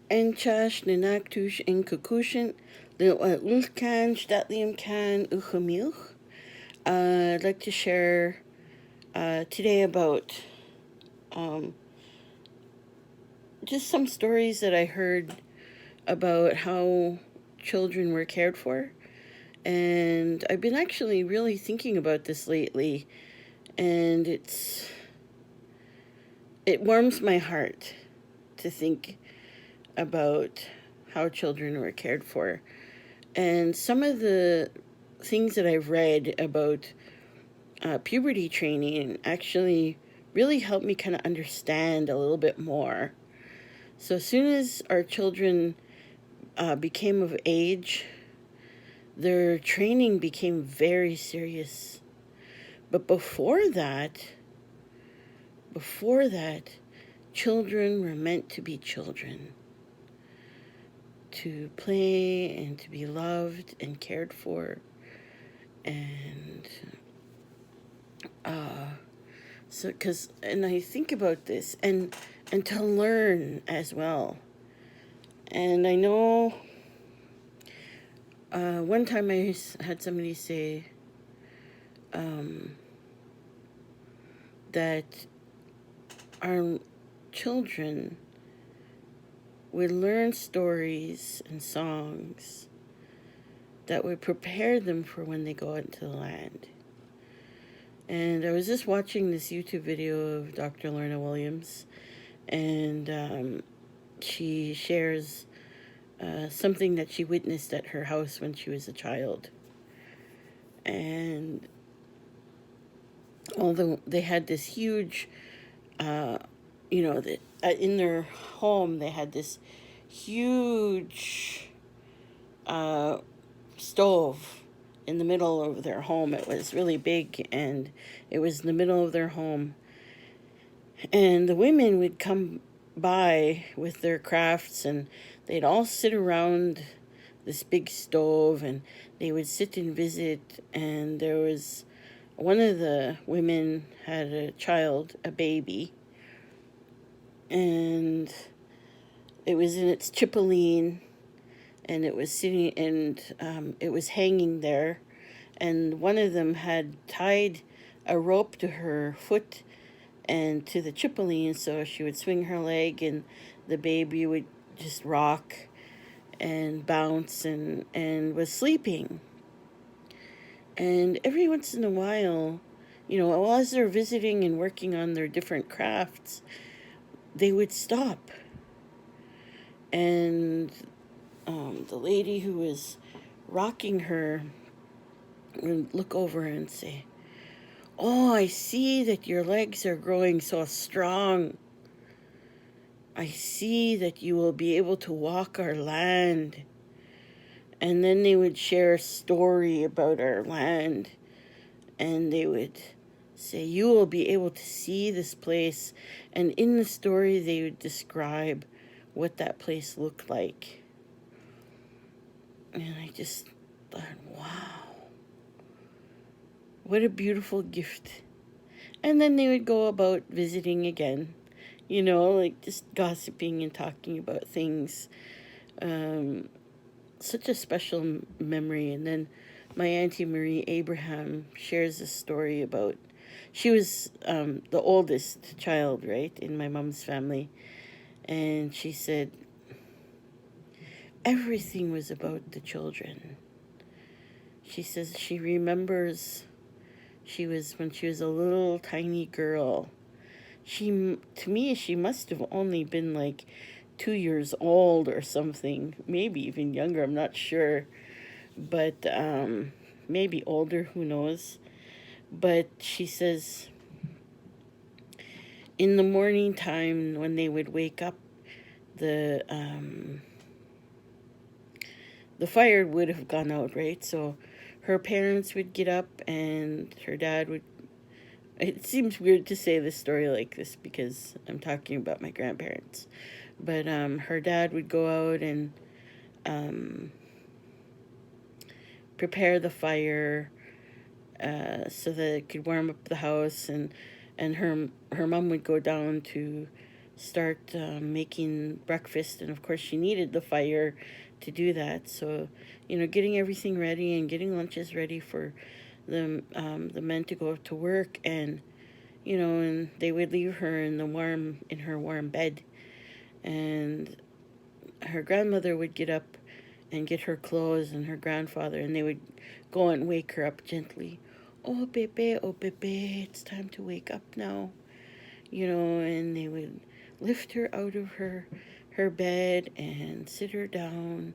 Enchash Ninaktush in Kukushin, Lil'wat Children, Statlium Can Uchamilch. I'd like to share today about um, just some stories that I heard about how children were cared for. And I've been actually really thinking about this lately, and it warms my heart to think about how children were cared for. And some of the things that I've read about puberty training actually really helped me kind of understand a little bit more. So, as soon as our children became of age, their training became very serious. But before that, children were meant to be children, to play and to be loved and cared for. And and I think about this and to learn as well. And I know one time I had somebody say that our children would learn stories and songs that would prepare them for when they go out into the land. And I was just watching this YouTube video of Dr. Lorna Williams, and she shares something that she witnessed at her house when she was a child. And although they had this huge, in their home they had this huge stove in the middle of their home. It was really big, and it was in the middle of their home. And the women would come by with their crafts, and they'd all sit around this big stove, and they would sit and visit. And there was one of the women had a child, a baby, and it was in its chipolene, and it was sitting, and it was hanging there. And one of them had tied a rope to her foot and to the chipolene, so she would swing her leg, and the baby would just rock and bounce and was sleeping. And every once in a while, as they're visiting and working on their different crafts, they would stop. And the lady who was rocking her would look over and say, "Oh, I see that your legs are growing so strong. I see that you will be able to walk our land." And then they would share a story about our land, and they would say, "You will be able to see this place." And in the story, they would describe what that place looked like. And I just thought, wow, what a beautiful gift. And then they would go about visiting again, like just gossiping and talking about things. Such a special memory. And then my Auntie Marie Abraham shares a story about, she was the oldest child, right, in my mom's family. And she said everything was about the children. She says she remembers when she was a little tiny girl. To me, she must have only been like 2 years old or something, maybe even younger, I'm not sure. But maybe older, who knows. But she says in the morning time when they would wake up, the fire would have gone out, right? So her parents would get up, and her dad would. It seems weird to say this story like this because I'm talking about my grandparents. But her dad would go out and prepare the fire so that it could warm up the house, and her mom would go down to start making breakfast. And of course, she needed the fire to do that. So, getting everything ready and getting lunches ready for the men to go to work, and they would leave her in her warm bed, and her grandmother would get up and get her clothes, and her grandfather, and they would go and wake her up gently. Oh, Bebe, it's time to wake up now. And they would lift her out of her bed and sit her down,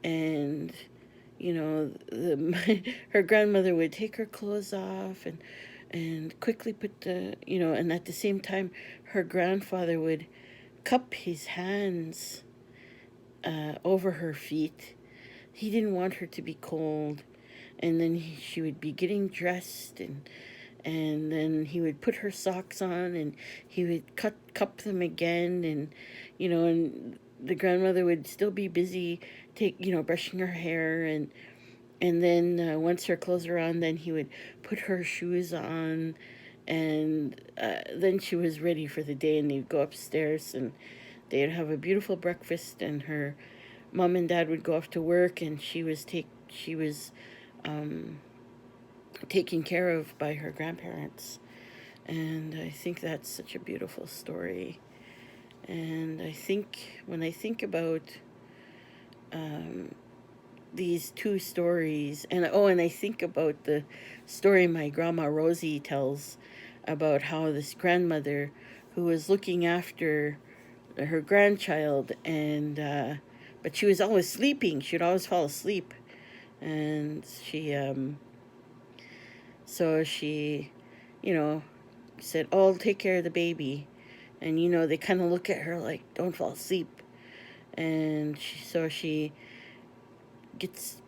and her grandmother would take her clothes off and quickly put and at the same time her grandfather would cup his hands over her feet. He didn't want her to be cold. And then she would be getting dressed, and then he would put her socks on, and he would cup them again, and the grandmother would still be busy brushing her hair, and then once her clothes were on, then he would put her shoes on, and then she was ready for the day, and they'd go upstairs, and they'd have a beautiful breakfast, and her mom and dad would go off to work, and she was um, taken care of by her grandparents. And I think that's such a beautiful story. And I think when I think about um, these two stories, and I think about the story my grandma Rosie tells about how this grandmother who was looking after her grandchild, and but she was always sleeping. She'd always fall asleep, and she you know said, "Oh, I'll take care of the baby," and they kind of look at her like, "Don't fall asleep," and she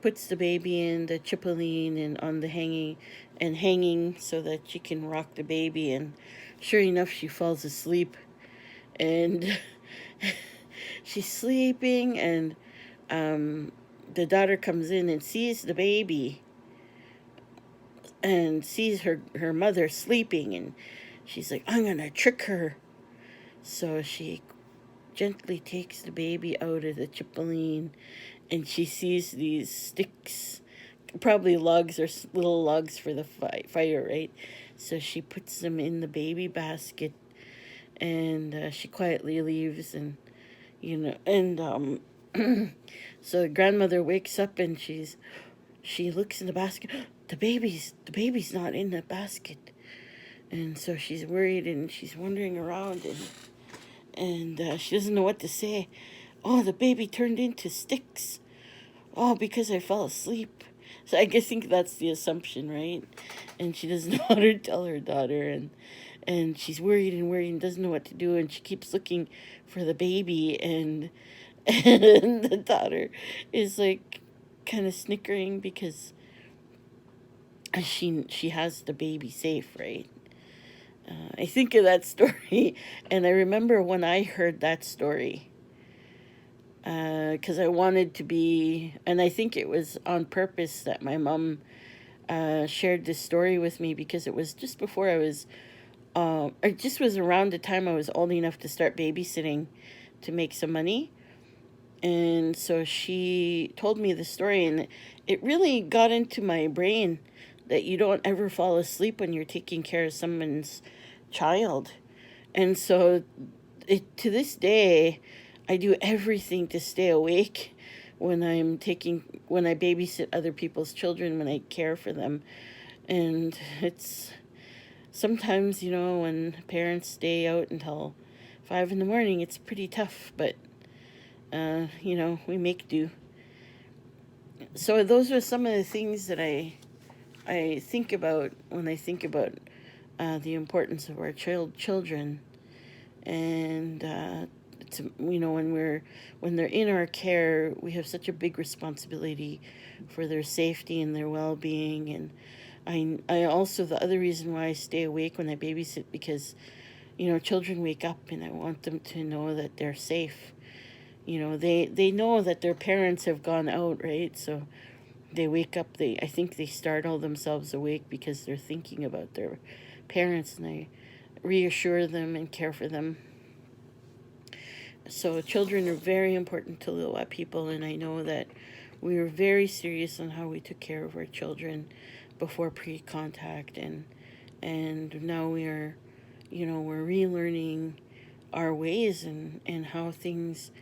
puts the baby in the chipoline and on the hanging so that she can rock the baby, and sure enough, she falls asleep, and she's sleeping, and the daughter comes in and sees the baby and sees her mother sleeping, and she's like, "I'm gonna trick her." So she gently takes the baby out of the chipoline, and she sees these sticks, probably logs or little logs for the fire, right? So she puts them in the baby basket, and she quietly leaves, and so the grandmother wakes up, and she looks in the basket. The baby's not in the basket, and so she's worried, and she's wandering around, and she doesn't know what to say. Oh, the baby turned into sticks. Oh, because I fell asleep. So I think that's the assumption, right? And she doesn't know how to tell her daughter, and she's worried and worried and doesn't know what to do, and she keeps looking for the baby, and the daughter is like kind of snickering because she has the baby safe, right? I think of that story, and I remember when I heard that story, because I wanted to be, and I think it was on purpose that my mom shared this story with me, because it was just before it just was around the time I was old enough to start babysitting to make some money. And so she told me the story, and it really got into my brain that you don't ever fall asleep when you're taking care of someone's child. And so to this day, I do everything to stay awake when when I babysit other people's children, when I care for them. And it's sometimes, when parents stay out until 5 in the morning, it's pretty tough, but we make do. So those are some of the things that I think about when I think about the importance of our children, and it's, when they're in our care, we have such a big responsibility for their safety and their well-being. And I also, the other reason why I stay awake when I babysit, because children wake up, and I want them to know that they're safe. They know that their parents have gone out, right? So they wake up, I think they startle themselves awake because they're thinking about their parents, and I reassure them and care for them. So children are very important to Lil'wat people, and I know that we were very serious on how we took care of our children before pre-contact, and now we are, we're relearning our ways and how things,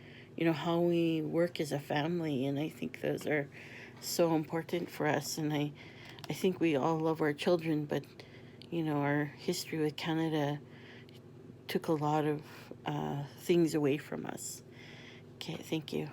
how we work as a family, and I think those are so important for us. And I think we all love our children, but our history with Canada took a lot of things away from us. Okay, thank you.